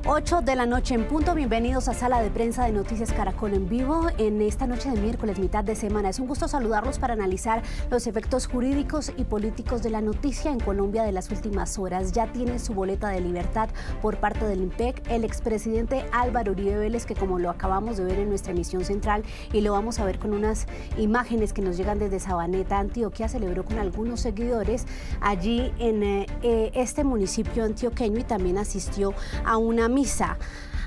8 de la noche en punto, bienvenidos a Sala de Prensa de Noticias Caracol en vivo en esta noche de miércoles, mitad de semana. Es un gusto saludarlos para analizar los efectos jurídicos y políticos de la noticia en Colombia de las últimas horas. Ya tiene su boleta de libertad por parte del IMPEC el expresidente Álvaro Uribe Vélez, que como lo acabamos de ver en nuestra emisión central y lo vamos a ver con unas imágenes que nos llegan desde Sabaneta, Antioquia, celebró con algunos seguidores allí en este municipio antioqueño y también asistió a una misa.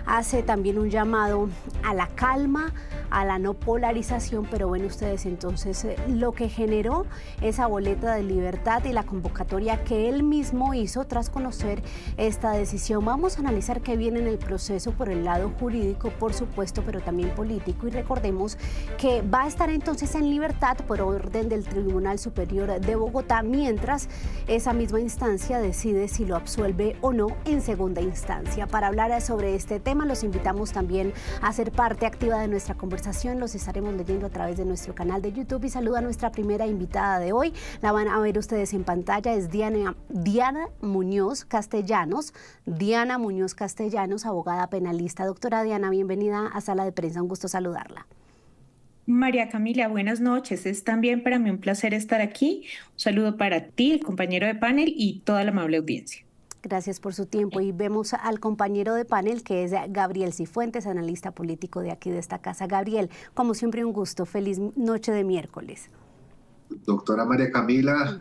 Hace también un llamado a la calma, a la no polarización, pero bueno, ustedes entonces lo que generó esa boleta de libertad y la convocatoria que él mismo hizo tras conocer esta decisión. Vamos a analizar qué viene en el proceso por el lado jurídico, por supuesto, pero también político, y recordemos que va a estar entonces en libertad por orden del Tribunal Superior de Bogotá, mientras esa misma instancia decide si lo absuelve o no en segunda instancia. Para hablar sobre este tema, los invitamos también a ser parte activa de nuestra conversación. Los estaremos leyendo a través de nuestro canal de YouTube. Y saludo a nuestra primera invitada de hoy. La van a ver ustedes en pantalla. Es Diana Muñoz Castellanos. Diana Muñoz Castellanos, abogada penalista. Doctora Diana, bienvenida a Sala de Prensa. Un gusto saludarla. María Camila, buenas noches. Es también para mí un placer estar aquí. Un saludo para ti, el compañero de panel y toda la amable audiencia. Gracias por su tiempo y vemos al compañero de panel que es Gabriel Cifuentes, analista político de aquí de esta casa. Gabriel, como siempre un gusto, feliz noche de miércoles. Doctora María Camila,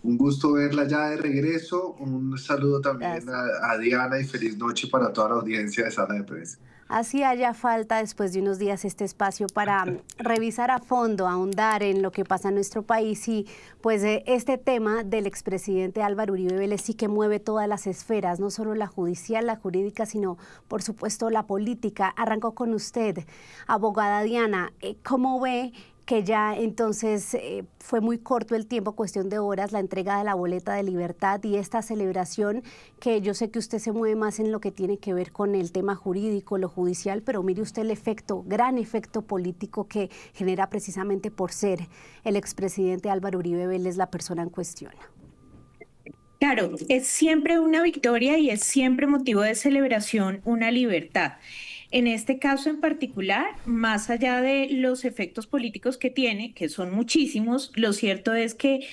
un gusto verla ya de regreso, un saludo también a Diana y feliz noche para toda la audiencia de Sala de Prensa. Así haya falta después de unos días este espacio para revisar a fondo, ahondar en lo que pasa en nuestro país y pues este tema del expresidente Álvaro Uribe Vélez sí que mueve todas las esferas, no solo la judicial, la jurídica, sino por supuesto la política. Arrancó con usted, abogada Diana, ¿cómo ve que ya entonces fue muy corto el tiempo, cuestión de horas, la entrega de la boleta de libertad y esta celebración, que yo sé que usted se mueve más en lo que tiene que ver con el tema jurídico, lo judicial, pero mire usted el efecto, gran efecto político que genera precisamente por ser el expresidente Álvaro Uribe Vélez la persona en cuestión? Claro, es siempre una victoria y es siempre motivo de celebración una libertad. En este caso en particular, más allá de los efectos políticos que tiene, que son muchísimos, lo cierto es que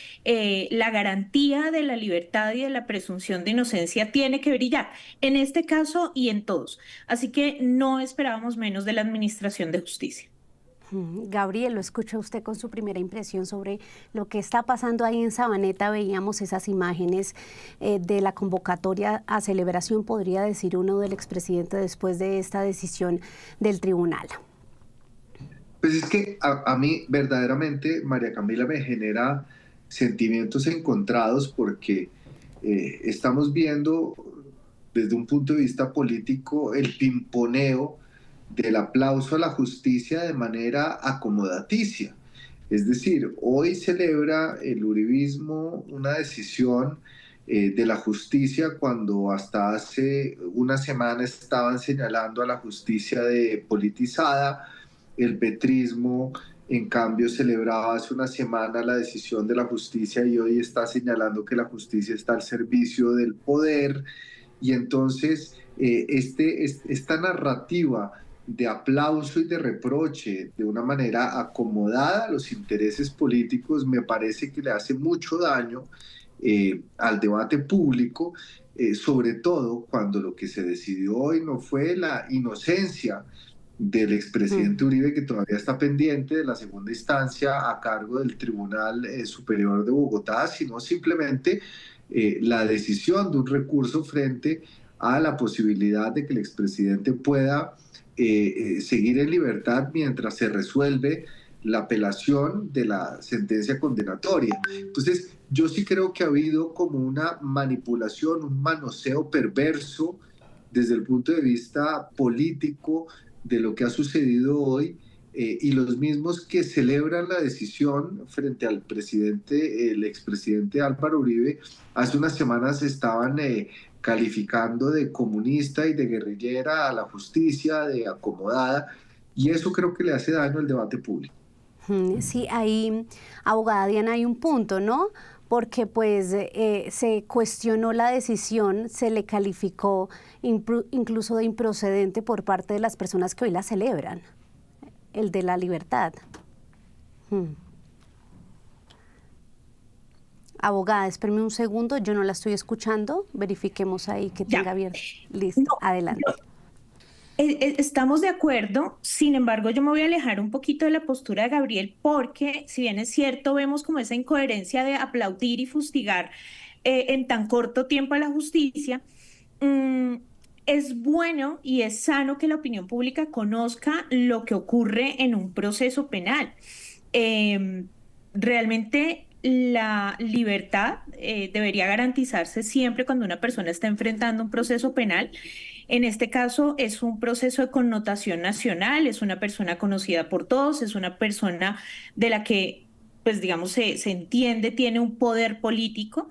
la garantía de la libertad y de la presunción de inocencia tiene que brillar, en este caso y en todos. Así que no esperábamos menos de la Administración de Justicia. Gabriel, lo escucha usted con su primera impresión sobre lo que está pasando ahí en Sabaneta. Veíamos esas imágenes de la convocatoria a celebración, podría decir uno, del expresidente después de esta decisión del tribunal. Pues es que a mí verdaderamente, María Camila, me genera sentimientos encontrados porque estamos viendo desde un punto de vista político el pimponeo del aplauso a la justicia de manera acomodaticia. Es decir, hoy celebra el uribismo una decisión de la justicia cuando hasta hace una semana estaban señalando a la justicia de politizada. El petrismo, en cambio, celebraba hace una semana la decisión de la justicia y hoy está señalando que la justicia está al servicio del poder. Y entonces esta narrativa de aplauso y de reproche de una manera acomodada a los intereses políticos me parece que le hace mucho daño al debate público, sobre todo cuando lo que se decidió hoy no fue la inocencia del expresidente Uribe, que todavía está pendiente de la segunda instancia a cargo del Tribunal Superior de Bogotá, sino simplemente la decisión de un recurso frente a la posibilidad de que el expresidente pueda seguir en libertad mientras se resuelve la apelación de la sentencia condenatoria. Entonces, yo sí creo que ha habido como una manipulación, un manoseo perverso desde el punto de vista político de lo que ha sucedido hoy, y los mismos que celebran la decisión frente al presidente, el expresidente Álvaro Uribe, hace unas semanas estaban calificando de comunista y de guerrillera a la justicia, de acomodada, y eso creo que le hace daño al debate público. Sí, ahí, abogada Diana, hay un punto, ¿no? porque pues se cuestionó la decisión, se le calificó incluso de improcedente por parte de las personas que hoy la celebran, el de la libertad. Abogada, espérame un segundo, yo no la estoy escuchando, verifiquemos ahí que tenga bien. Listo, No, adelante. Estamos de acuerdo, sin embargo, yo me voy a alejar un poquito de la postura de Gabriel porque, si bien es cierto, vemos como esa incoherencia de aplaudir y fustigar en tan corto tiempo a la justicia, es bueno y es sano que la opinión pública conozca lo que ocurre en un proceso penal. Eh, Realmente la libertad debería garantizarse siempre cuando una persona está enfrentando un proceso penal. En este caso es un proceso de connotación nacional, es una persona conocida por todos, es una persona de la que, pues digamos, se entiende, tiene un poder político,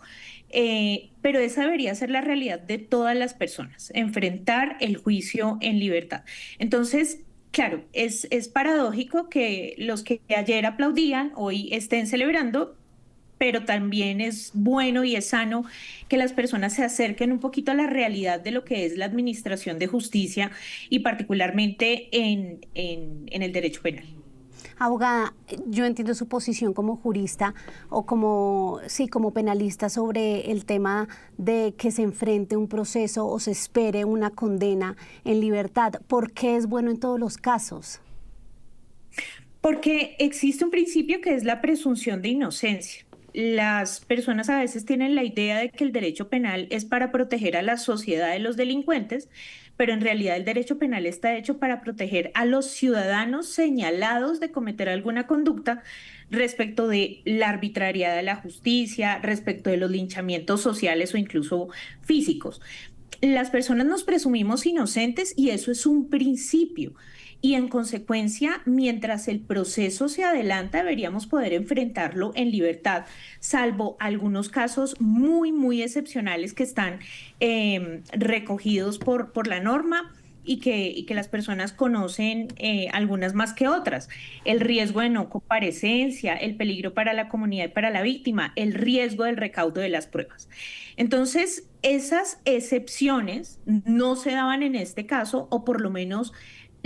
pero esa debería ser la realidad de todas las personas, enfrentar el juicio en libertad. Entonces, claro, es paradójico que los que ayer aplaudían hoy estén celebrando, pero también es bueno y es sano que las personas se acerquen un poquito a la realidad de lo que es la administración de justicia y particularmente en el derecho penal. Abogada, yo entiendo su posición como jurista o como, sí, como penalista sobre el tema de que se enfrente un proceso o se espere una condena en libertad. ¿Por qué es bueno en todos los casos? Porque existe un principio que es la presunción de inocencia. Las personas a veces tienen la idea de que el derecho penal es para proteger a la sociedad de los delincuentes, pero en realidad el derecho penal está hecho para proteger a los ciudadanos señalados de cometer alguna conducta respecto de la arbitrariedad de la justicia, respecto de los linchamientos sociales o incluso físicos. Las personas nos presumimos inocentes y eso es un principio. Y en consecuencia, mientras el proceso se adelanta, deberíamos poder enfrentarlo en libertad, salvo algunos casos muy, muy excepcionales que están recogidos por la norma y que las personas conocen algunas más que otras. El riesgo de no comparecencia, el peligro para la comunidad y para la víctima, el riesgo del recaudo de las pruebas. Entonces, esas excepciones no se daban en este caso, o por lo menos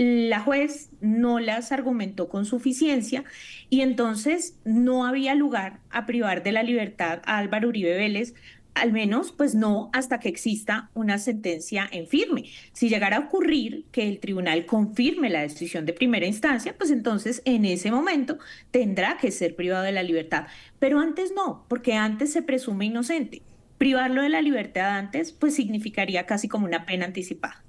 la juez no las argumentó con suficiencia y entonces no había lugar a privar de la libertad a Álvaro Uribe Vélez, al menos pues no hasta que exista una sentencia en firme. Si llegara a ocurrir que el tribunal confirme la decisión de primera instancia, pues entonces en ese momento tendrá que ser privado de la libertad. Pero antes no, porque antes se presume inocente. Privarlo de la libertad antes pues significaría casi como una pena anticipada.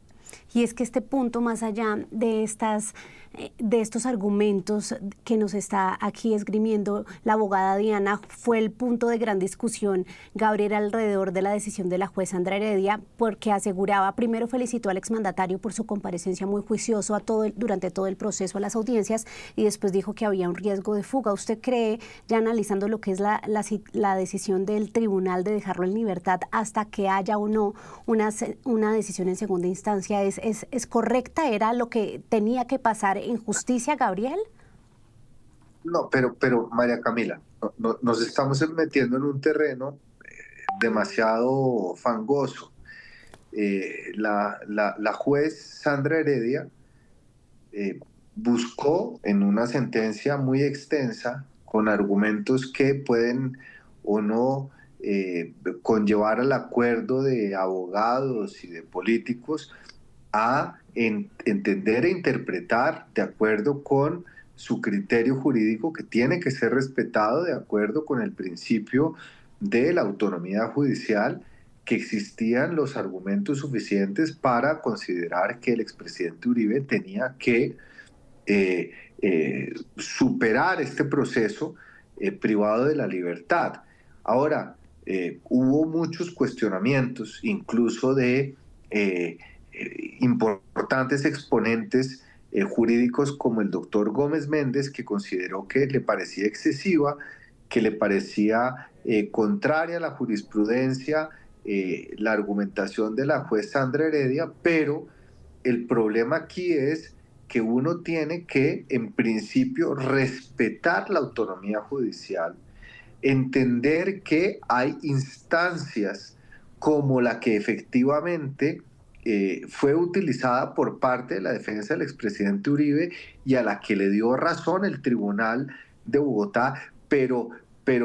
Y es que este punto, más allá de estos argumentos que nos está aquí esgrimiendo la abogada Diana, fue el punto de gran discusión, Gabriel, alrededor de la decisión de la jueza Sandra Heredia, porque aseguraba, primero felicitó al exmandatario por su comparecencia muy juicioso durante todo el proceso a las audiencias y después dijo que había un riesgo de fuga. ¿Usted cree, ya analizando lo que es la decisión del tribunal de dejarlo en libertad hasta que haya o no una decisión en segunda instancia, es correcta? ¿Era lo que tenía que pasar en justicia, Gabriel? No, pero María Camila, nos estamos metiendo en un terreno demasiado fangoso. La juez Sandra Heredia buscó en una sentencia muy extensa, con argumentos que pueden o no conllevar al acuerdo de abogados y de políticos, a entender e interpretar de acuerdo con su criterio jurídico, que tiene que ser respetado de acuerdo con el principio de la autonomía judicial, que existían los argumentos suficientes para considerar que el expresidente Uribe tenía que superar este proceso privado de la libertad. Ahora, hubo muchos cuestionamientos, incluso de importantes exponentes jurídicos como el doctor Gómez Méndez, que consideró que le parecía excesiva, que le parecía contraria a la jurisprudencia, la argumentación de la juez Sandra Heredia, pero el problema aquí es que uno tiene que, en principio, respetar la autonomía judicial, entender que hay instancias como la que efectivamente fue utilizada por parte de la defensa del expresidente Uribe y a la que le dio razón el Tribunal de Bogotá, pero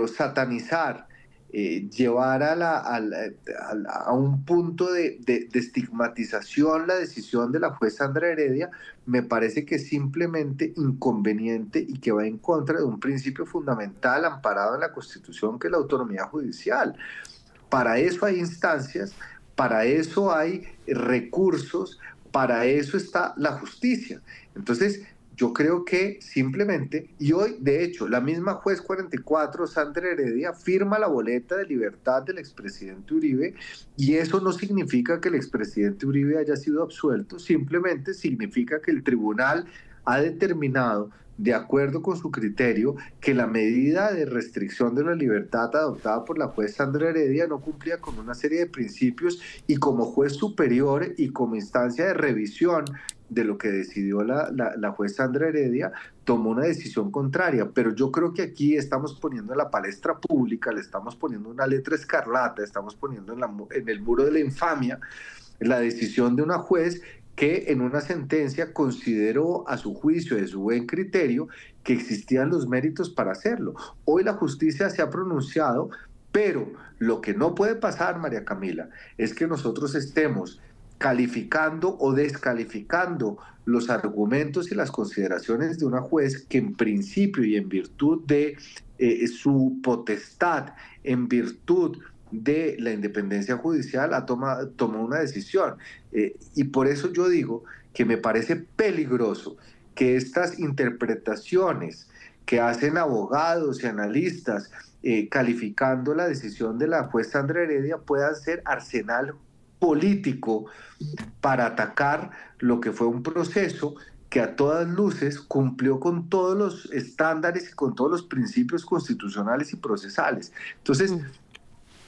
satanizar, llevar a un punto de estigmatización la decisión de la jueza Sandra Heredia, me parece que es simplemente inconveniente y que va en contra de un principio fundamental amparado en la Constitución, que es la autonomía judicial. Para eso hay instancias, para eso hay recursos, para eso está la justicia. Entonces, yo creo que simplemente, y hoy, de hecho, la misma juez 44, Sandra Heredia, firma la boleta de libertad del expresidente Uribe, y eso no significa que el expresidente Uribe haya sido absuelto, simplemente significa que el tribunal ha determinado, de acuerdo con su criterio, que la medida de restricción de la libertad adoptada por la juez Sandra Heredia no cumplía con una serie de principios, y como juez superior y como instancia de revisión de lo que decidió la juez Sandra Heredia, tomó una decisión contraria. Pero yo creo que aquí estamos poniendo en la palestra pública, le estamos poniendo una letra escarlata, estamos poniendo en el muro de la infamia la decisión de una juez que en una sentencia consideró, a su juicio, de su buen criterio, que existían los méritos para hacerlo. Hoy la justicia se ha pronunciado, pero lo que no puede pasar, María Camila, es que nosotros estemos calificando o descalificando los argumentos y las consideraciones de una juez que en principio y en virtud de su potestad, en virtud de la independencia judicial, tomó una decisión. Y por eso yo digo que me parece peligroso que estas interpretaciones que hacen abogados y analistas calificando la decisión de la juez Sandra Heredia puedan ser arsenal político para atacar lo que fue un proceso que a todas luces cumplió con todos los estándares y con todos los principios constitucionales y procesales. Entonces,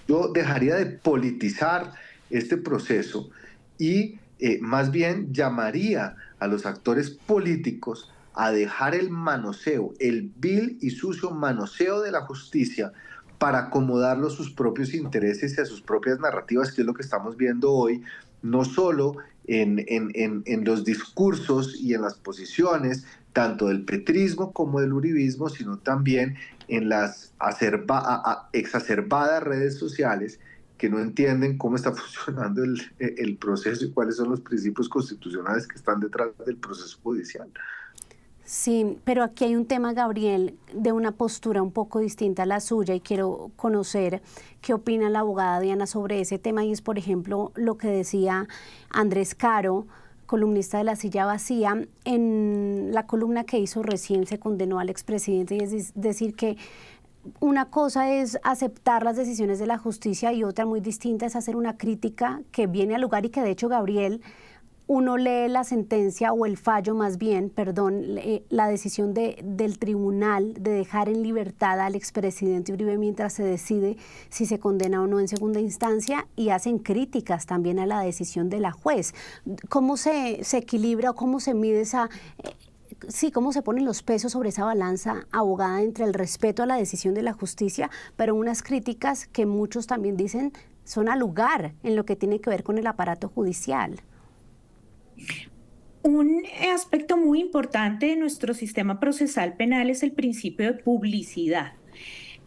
yo dejaría de politizar este proceso y más bien llamaría a los actores políticos a dejar el manoseo, el vil y sucio manoseo de la justicia, para acomodarlo a sus propios intereses y a sus propias narrativas, que es lo que estamos viendo hoy, no solo en los discursos y en las posiciones, tanto del petrismo como del uribismo, sino también en las exacerbadas redes sociales que no entienden cómo está funcionando el proceso y cuáles son los principios constitucionales que están detrás del proceso judicial. Sí, pero aquí hay un tema, Gabriel, de una postura un poco distinta a la suya, y quiero conocer qué opina la abogada Diana sobre ese tema, y es, por ejemplo, lo que decía Andrés Caro, columnista de La Silla Vacía. En la columna que hizo recién se condenó al expresidente, y es decir que una cosa es aceptar las decisiones de la justicia y otra muy distinta es hacer una crítica que viene al lugar, y que de hecho, Gabriel, uno lee la sentencia o el fallo más bien, la decisión del tribunal de dejar en libertad al expresidente Uribe mientras se decide si se condena o no en segunda instancia, y hacen críticas también a la decisión de la juez. ¿Cómo se equilibra o cómo se mide cómo se ponen los pesos sobre esa balanza, abogada, entre el respeto a la decisión de la justicia, pero unas críticas que muchos también dicen son al lugar en lo que tiene que ver con el aparato judicial? Un aspecto muy importante de nuestro sistema procesal penal es el principio de publicidad.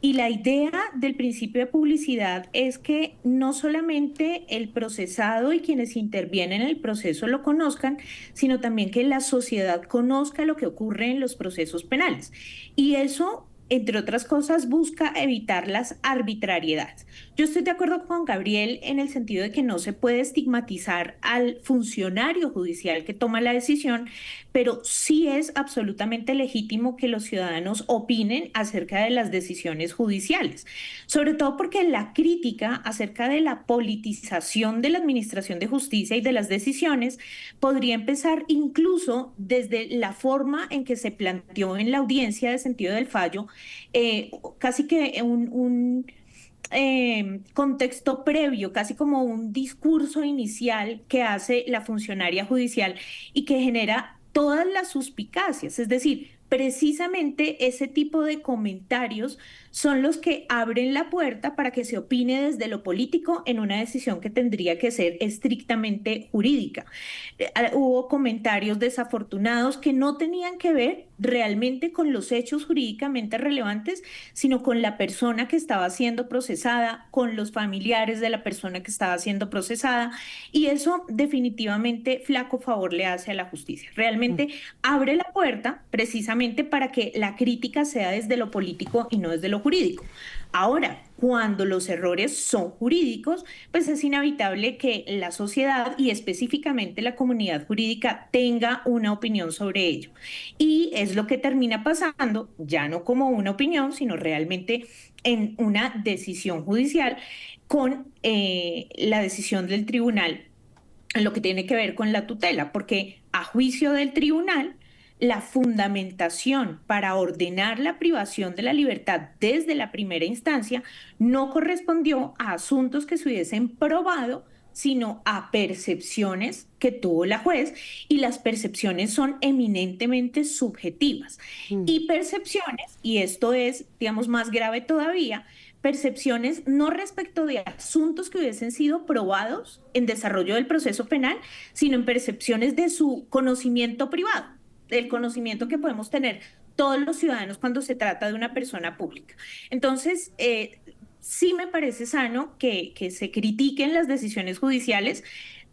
Y la idea del principio de publicidad es que no solamente el procesado y quienes intervienen en el proceso lo conozcan, sino también que la sociedad conozca lo que ocurre en los procesos penales. Y eso, entre otras cosas, busca evitar las arbitrariedades. Yo estoy de acuerdo con Gabriel en el sentido de que no se puede estigmatizar al funcionario judicial que toma la decisión, pero sí es absolutamente legítimo que los ciudadanos opinen acerca de las decisiones judiciales, sobre todo porque la crítica acerca de la politización de la administración de justicia y de las decisiones podría empezar incluso desde la forma en que se planteó en la audiencia de sentido del fallo, casi que un contexto previo, casi como un discurso inicial que hace la funcionaria judicial y que genera todas las suspicacias. Es decir, precisamente ese tipo de comentarios son los que abren la puerta para que se opine desde lo político en una decisión que tendría que ser estrictamente jurídica. Hubo comentarios desafortunados que no tenían que ver realmente con los hechos jurídicamente relevantes, sino con la persona que estaba siendo procesada, con los familiares de la persona que estaba siendo procesada, y eso definitivamente flaco favor le hace a la justicia. Realmente abre la puerta precisamente para que la crítica sea desde lo político y no desde lo jurídico. Ahora, cuando los errores son jurídicos, pues es inevitable que la sociedad y específicamente la comunidad jurídica tenga una opinión sobre ello. Y es lo que termina pasando, ya no como una opinión, sino realmente en una decisión judicial con la decisión del tribunal en lo que tiene que ver con la tutela, porque a juicio del tribunal, la fundamentación para ordenar la privación de la libertad desde la primera instancia no correspondió a asuntos que se hubiesen probado, sino a percepciones que tuvo la juez, y las percepciones son eminentemente subjetivas. Mm. Y percepciones, y esto es, digamos, más grave todavía, percepciones no respecto de asuntos que hubiesen sido probados en desarrollo del proceso penal, sino en percepciones de su conocimiento privado, del conocimiento que podemos tener todos los ciudadanos cuando se trata de una persona pública. Entonces, sí me parece sano que se critiquen las decisiones judiciales,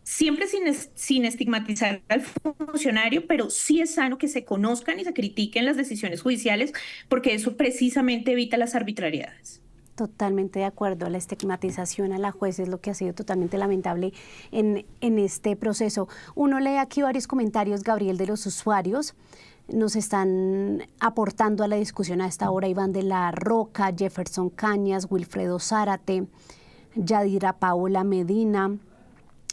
siempre sin estigmatizar al funcionario, pero sí es sano que se conozcan y se critiquen las decisiones judiciales, porque eso precisamente evita las arbitrariedades. Totalmente de acuerdo. La estigmatización a la juez es lo que ha sido totalmente lamentable en este proceso. Uno lee aquí varios comentarios, Gabriel, de los usuarios. Nos están aportando a la discusión a esta hora Iván de la Roca, Jefferson Cañas, Wilfredo Zárate, Yadira Paola Medina,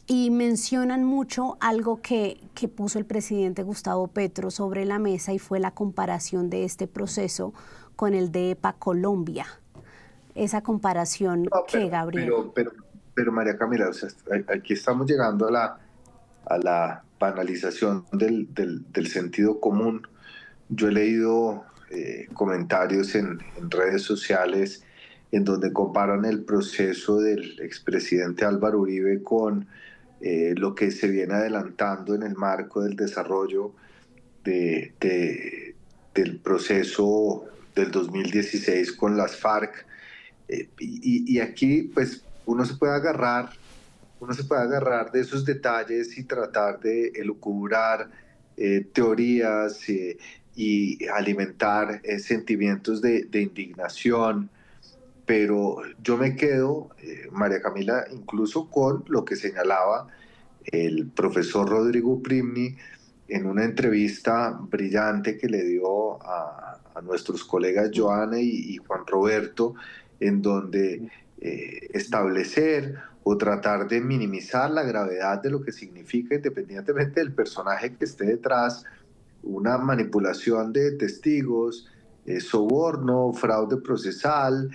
y mencionan mucho algo que puso el presidente Gustavo Petro sobre la mesa, y fue la comparación de este proceso con el de EPA Colombia. Esa comparación, No, ¿qué, Gabriel? pero María Camila, o sea, aquí estamos llegando a la banalización del sentido común. Yo he leído comentarios en redes sociales en donde comparan el proceso del expresidente Álvaro Uribe con lo que se viene adelantando en el marco del desarrollo del proceso del 2016 con las FARC. Y aquí pues uno se puede agarrar de esos detalles y tratar de elucubrar teorías y alimentar sentimientos de indignación, pero yo me quedo, María Camila, incluso con lo que señalaba el profesor Rodrigo Primni en una entrevista brillante que le dio a nuestros colegas Joana y Juan Roberto, en donde establecer o tratar de minimizar la gravedad de lo que significa, independientemente del personaje que esté detrás, una manipulación de testigos, soborno, fraude procesal,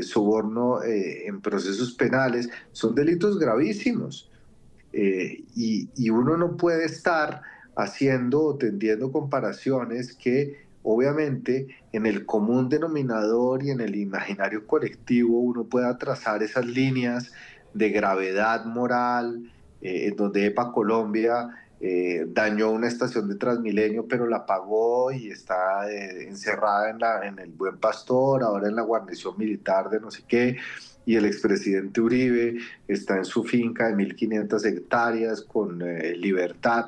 soborno en procesos penales, son delitos gravísimos. Y uno no puede estar haciendo o tendiendo comparaciones que obviamente en el común denominador y en el imaginario colectivo uno pueda trazar esas líneas de gravedad moral, en donde EPA Colombia dañó una estación de Transmilenio pero la pagó y está encerrada en el Buen Pastor, ahora en la guarnición militar de no sé qué, y el expresidente Uribe está en su finca de 1.500 hectáreas con libertad.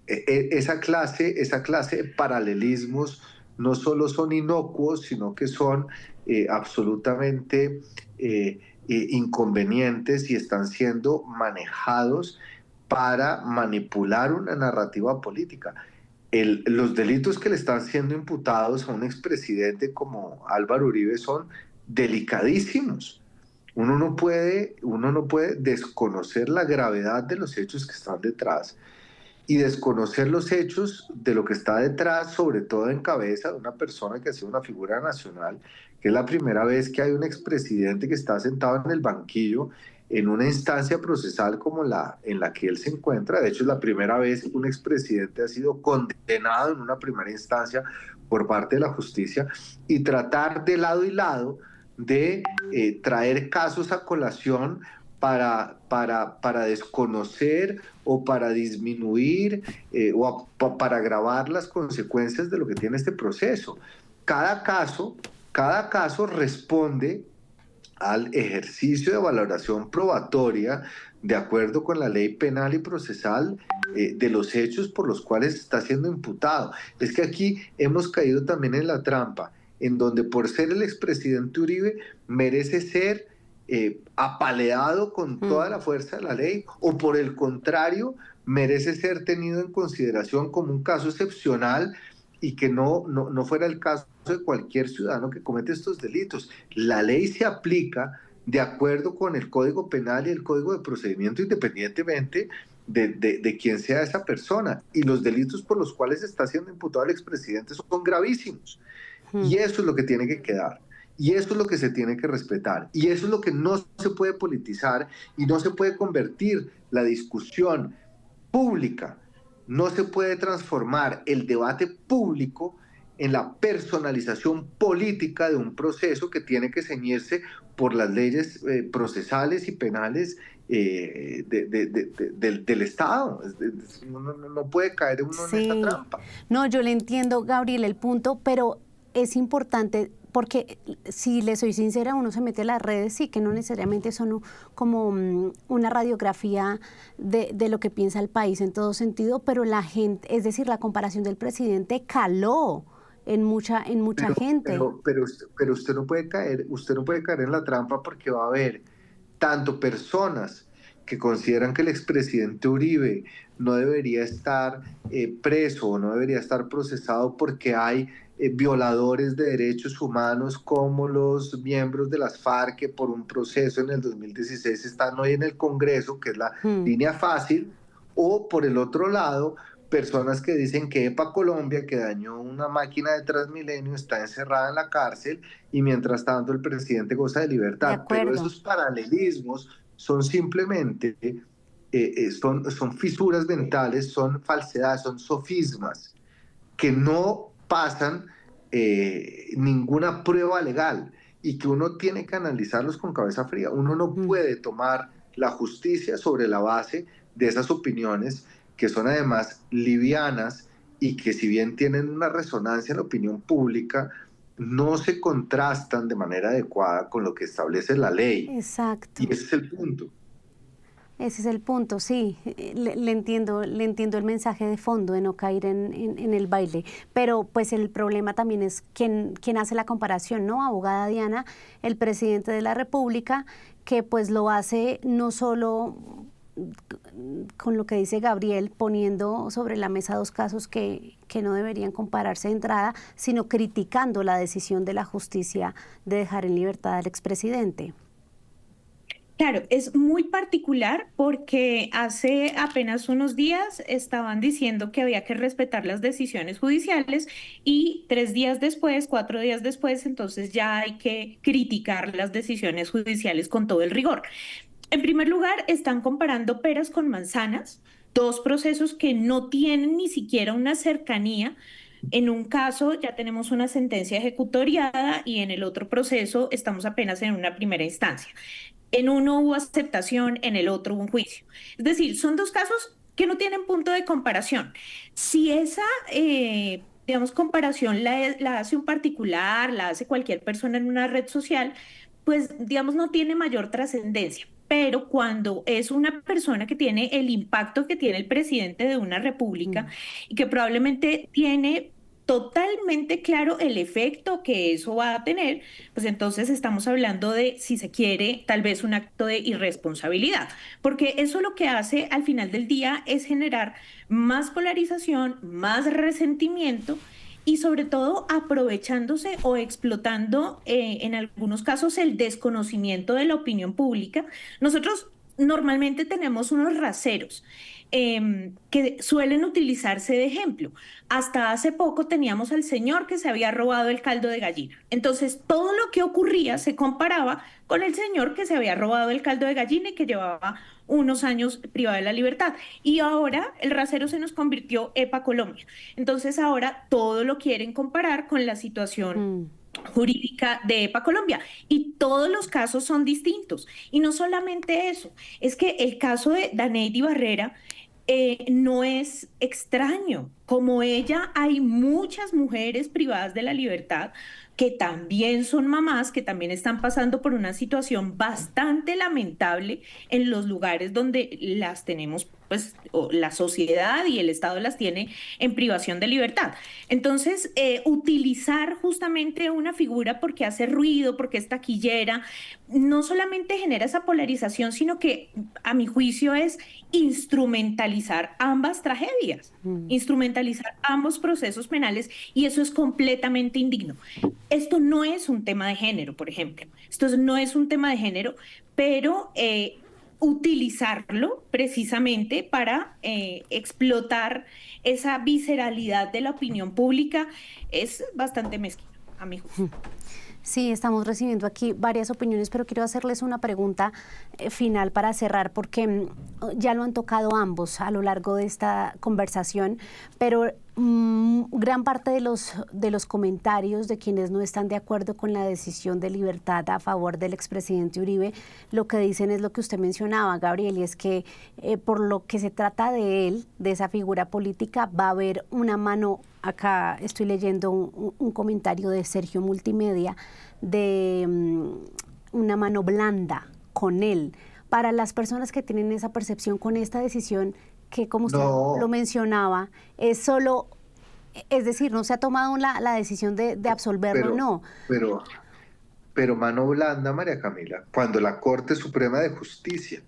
Esa clase de paralelismos no solo son inocuos, sino que son absolutamente inconvenientes y están siendo manejados para manipular una narrativa política. Los delitos que le están siendo imputados a un expresidente como Álvaro Uribe son delicadísimos. Uno no puede desconocer la gravedad de los hechos que están detrás y desconocer los hechos de lo que está detrás, sobre todo en cabeza de una persona que ha sido una figura nacional, que es la primera vez que hay un expresidente que está sentado en el banquillo en una instancia procesal como en la que él se encuentra. De hecho, es la primera vez que un expresidente ha sido condenado en una primera instancia por parte de la justicia, y tratar de lado y lado de traer casos a colación para desconocer o para disminuir para agravar las consecuencias de lo que tiene este proceso. Cada caso responde al ejercicio de valoración probatoria de acuerdo con la ley penal y procesal de los hechos por los cuales está siendo imputado. Es que aquí hemos caído también en la trampa, en donde por ser el expresidente Uribe merece ser apaleado con toda la fuerza de la ley, o por el contrario, merece ser tenido en consideración como un caso excepcional y que no fuera el caso de cualquier ciudadano que comete estos delitos. La ley se aplica de acuerdo con el Código Penal y el Código de Procedimiento, independientemente de quién sea esa persona. Y los delitos por los cuales está siendo imputado el expresidente son gravísimos. Y eso es lo que tiene que quedar. Y eso es lo que se tiene que respetar. Y eso es lo que no se puede politizar, y no se puede convertir la discusión pública. No se puede transformar el debate público en la personalización política de un proceso que tiene que ceñirse por las leyes procesales y penales del Estado. No puede caer uno en esta trampa. No, yo le entiendo, Gabriel, el punto, pero es importante, porque si le soy sincera, uno se mete a las redes, sí, que no necesariamente son como una radiografía de lo que piensa el país en todo sentido, pero la gente, es decir, la comparación del presidente caló en mucha gente. Pero usted no puede caer en la trampa, porque va a haber tanto personas que consideran que el expresidente Uribe no debería estar preso o no debería estar procesado porque hay violadores de derechos humanos como los miembros de las FARC, que por un proceso en el 2016 están hoy en el Congreso, que es la línea fácil, o por el otro lado, personas que dicen que EPA Colombia, que dañó una máquina de Transmilenio, está encerrada en la cárcel y mientras tanto el presidente goza de libertad. Pero esos paralelismos son simplemente, son fisuras mentales, son falsedades, son sofismas que no pasan ninguna prueba legal, y que uno tiene que analizarlos con cabeza fría. Uno no puede tomar la justicia sobre la base de esas opiniones, que son además livianas y que, si bien tienen una resonancia en la opinión pública, no se contrastan de manera adecuada con lo que establece la ley. Exacto. Y ese es el punto. Ese es el punto, sí, le entiendo el mensaje de fondo de no caer en el baile, pero pues el problema también es quién hace la comparación, ¿no? Abogada Diana, el presidente de la República, que pues lo hace no solo con lo que dice Gabriel, poniendo sobre la mesa dos casos que no deberían compararse de entrada, sino criticando la decisión de la justicia de dejar en libertad al expresidente. Claro, es muy particular porque hace apenas unos días estaban diciendo que había que respetar las decisiones judiciales, y 3 días después, 4 días después, entonces ya hay que criticar las decisiones judiciales con todo el rigor. En primer lugar, están comparando peras con manzanas, dos procesos que no tienen ni siquiera una cercanía. En un caso ya tenemos una sentencia ejecutoriada y en el otro proceso estamos apenas en una primera instancia. En uno hubo aceptación, en el otro hubo un juicio. Es decir, son dos casos que no tienen punto de comparación. Si esa, digamos, comparación la hace un particular, la hace cualquier persona en una red social, pues, digamos, no tiene mayor trascendencia. Pero cuando es una persona que tiene el impacto que tiene el presidente de una república y que probablemente tiene totalmente claro el efecto que eso va a tener, pues entonces estamos hablando de, si se quiere, tal vez un acto de irresponsabilidad, porque eso lo que hace al final del día es generar más polarización, más resentimiento, y sobre todo aprovechándose o explotando en algunos casos el desconocimiento de la opinión pública. Nosotros normalmente tenemos unos raseros que suelen utilizarse de ejemplo. Hasta hace poco teníamos al señor que se había robado el caldo de gallina. Entonces, todo lo que ocurría se comparaba con el señor que se había robado el caldo de gallina y que llevaba unos años privado de la libertad. Y ahora el rasero se nos convirtió EPA Colombia. Entonces, ahora todo lo quieren comparar con la situación jurídica de EPA Colombia y todos los casos son distintos. Y no solamente eso, es que el caso de Daneidy Barrera no es extraño. Como ella, hay muchas mujeres privadas de la libertad que también son mamás, que también están pasando por una situación bastante lamentable en los lugares donde las tenemos, pues la sociedad y el Estado las tiene en privación de libertad. Entonces, utilizar justamente una figura porque hace ruido, porque es taquillera, no solamente genera esa polarización, sino que a mi juicio es instrumentalizar ambas tragedias, instrumentalizar ambos procesos penales, y eso es completamente indigno. Esto no es un tema de género, por ejemplo. Esto no es un tema de género, pero utilizarlo precisamente para explotar esa visceralidad de la opinión pública es bastante mezquino, a mi juicio. Sí, estamos recibiendo aquí varias opiniones, pero quiero hacerles una pregunta final para cerrar, porque ya lo han tocado ambos a lo largo de esta conversación, pero gran parte de los comentarios de quienes no están de acuerdo con la decisión de libertad a favor del expresidente Uribe, lo que dicen es lo que usted mencionaba, Gabriel, y es que por lo que se trata de él, de esa figura política, va a haber una mano. Acá estoy leyendo un comentario de Sergio Multimedia de una mano blanda con él. Para las personas que tienen esa percepción con esta decisión, que como usted lo mencionaba, es solo, es decir, no se ha tomado la decisión de absolverlo, no. Pero mano blanda, María Camila, cuando la Corte Suprema de Justicia,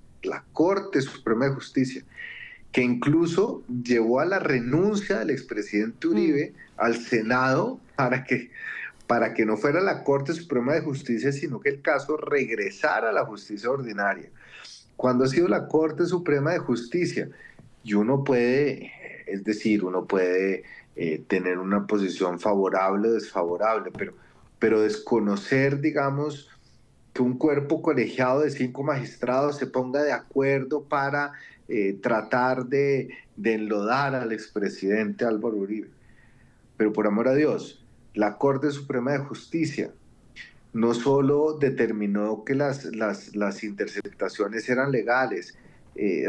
que incluso llevó a la renuncia del expresidente Uribe al Senado para que no fuera la Corte Suprema de Justicia, sino que el caso regresara a la justicia ordinaria. Cuando ha sido la Corte Suprema de Justicia, y uno puede tener una posición favorable o desfavorable, pero desconocer, digamos, que un cuerpo colegiado de 5 magistrados se ponga de acuerdo para tratar de enlodar al expresidente Álvaro Uribe. Pero por amor a Dios, la Corte Suprema de Justicia no solo determinó que las interceptaciones eran legales,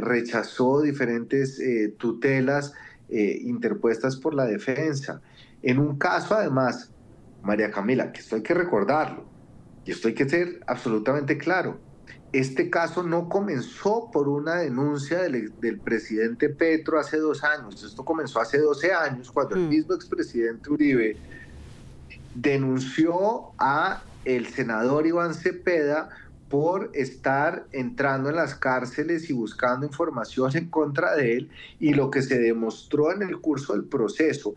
rechazó diferentes tutelas interpuestas por la defensa. En un caso, además, María Camila, que esto hay que recordarlo, y esto hay que ser absolutamente claro, este caso no comenzó por una denuncia del presidente Petro hace 2 años, esto comenzó hace 12 años, cuando el mismo expresidente Uribe denunció a el senador Iván Cepeda por estar entrando en las cárceles y buscando información en contra de él, y lo que se demostró en el curso del proceso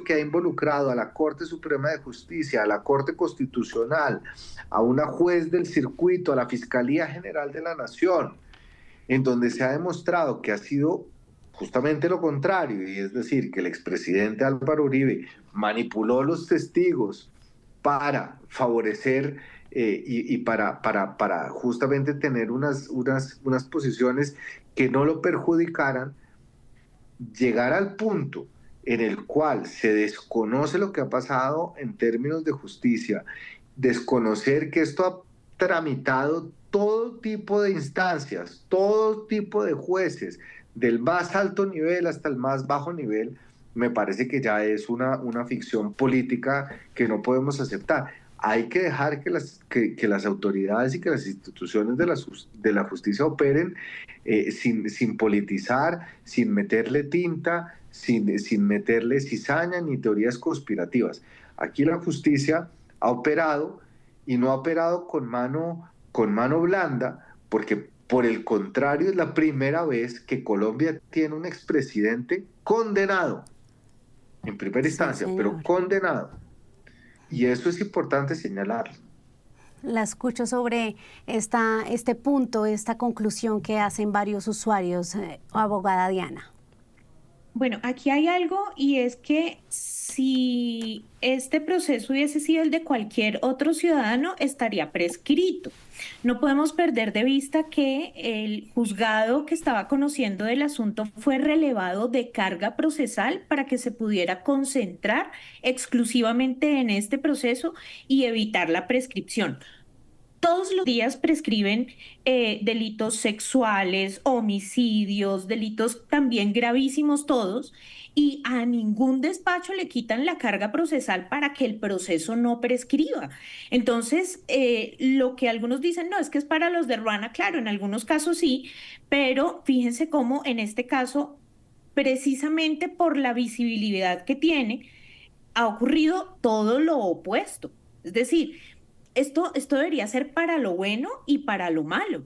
que ha involucrado a la Corte Suprema de Justicia, a la Corte Constitucional, a una juez del circuito, a la Fiscalía General de la Nación, en donde se ha demostrado que ha sido justamente lo contrario, y es decir, que el expresidente Álvaro Uribe manipuló los testigos para favorecer y para justamente tener unas posiciones que no lo perjudicaran. Llegar al punto en el cual se desconoce lo que ha pasado en términos de justicia, desconocer que esto ha tramitado todo tipo de instancias, todo tipo de jueces, del más alto nivel hasta el más bajo nivel, me parece que ya es una ficción política que no podemos aceptar. Hay que dejar que las autoridades y que las instituciones de la justicia operen sin politizar, sin meterle tinta, sin meterle cizaña ni teorías conspirativas. Aquí la justicia ha operado, y no ha operado con mano blanda, porque por el contrario es la primera vez que Colombia tiene un expresidente condenado, en primera instancia, pero condenado. Y eso es importante señalarlo. La escucho sobre este punto, esta conclusión que hacen varios usuarios, abogada Diana. Bueno, aquí hay algo y es que si este proceso hubiese sido el de cualquier otro ciudadano, estaría prescrito. No podemos perder de vista que el juzgado que estaba conociendo del asunto fue relevado de carga procesal para que se pudiera concentrar exclusivamente en este proceso y evitar la prescripción. Todos los días prescriben delitos sexuales, homicidios, delitos también gravísimos todos, y a ningún despacho le quitan la carga procesal para que el proceso no prescriba. Entonces, lo que algunos dicen, no, es que es para los de Ruana, claro, en algunos casos sí, pero fíjense cómo en este caso, precisamente por la visibilidad que tiene, ha ocurrido todo lo opuesto. Es decir, esto debería ser para lo bueno y para lo malo.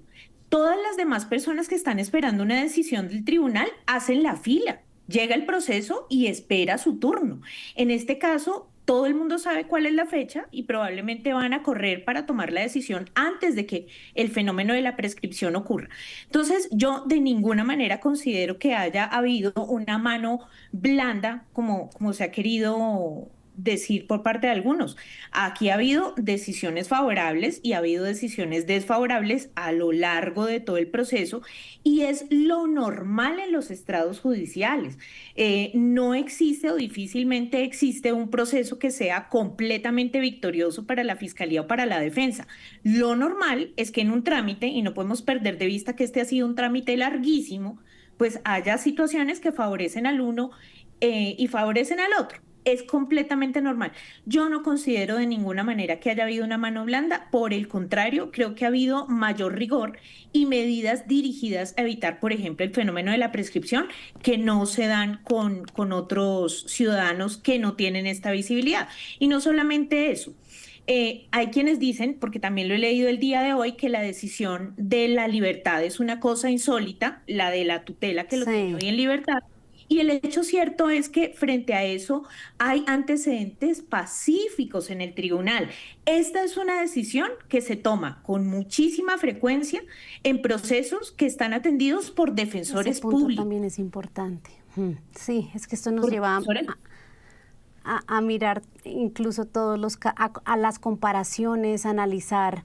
Todas las demás personas que están esperando una decisión del tribunal hacen la fila. Llega el proceso y espera su turno. En este caso, todo el mundo sabe cuál es la fecha y probablemente van a correr para tomar la decisión antes de que el fenómeno de la prescripción ocurra. Entonces, yo de ninguna manera considero que haya habido una mano blanda, como se ha querido decir por parte de algunos. Aquí ha habido decisiones favorables y ha habido decisiones desfavorables a lo largo de todo el proceso, y es lo normal en los estrados judiciales. No existe o difícilmente existe un proceso que sea completamente victorioso para la fiscalía o para la defensa. Lo normal es que en un trámite, y no podemos perder de vista que este ha sido un trámite larguísimo, pues haya situaciones que favorecen al uno y favorecen al otro. Es completamente normal. Yo no considero de ninguna manera que haya habido una mano blanda. Por el contrario, creo que ha habido mayor rigor y medidas dirigidas a evitar, por ejemplo, el fenómeno de la prescripción, que no se dan con otros ciudadanos que no tienen esta visibilidad. Y no solamente eso. Hay quienes dicen, porque también lo he leído el día de hoy, que la decisión de la libertad es una cosa insólita, la de la tutela que lo tiene hoy en libertad. Y el hecho cierto es que frente a eso hay antecedentes pacíficos en el tribunal. Esta es una decisión que se toma con muchísima frecuencia en procesos que están atendidos por defensores Ese punto públicos. También es importante. Sí, es que esto nos lleva a mirar incluso a las comparaciones, a analizar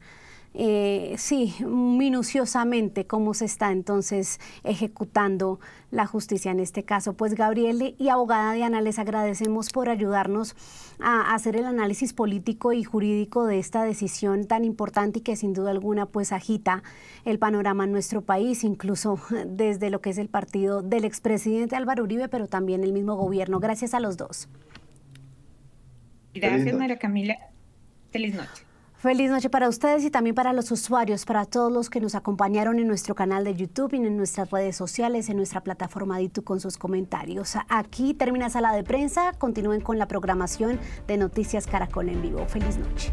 sí, minuciosamente cómo se está entonces ejecutando la justicia en este caso. Pues Gabriel y abogada Diana, les agradecemos por ayudarnos a hacer el análisis político y jurídico de esta decisión tan importante y que sin duda alguna pues agita el panorama en nuestro país, incluso desde lo que es el partido del expresidente Álvaro Uribe, pero también el mismo gobierno. Gracias a los dos. Gracias, María Camila. Feliz noche. Feliz noche para ustedes y también para los usuarios, para todos los que nos acompañaron en nuestro canal de YouTube y en nuestras redes sociales, en nuestra plataforma de YouTube con sus comentarios. Aquí termina Sala de Prensa. Continúen con la programación de Noticias Caracol en Vivo. Feliz noche.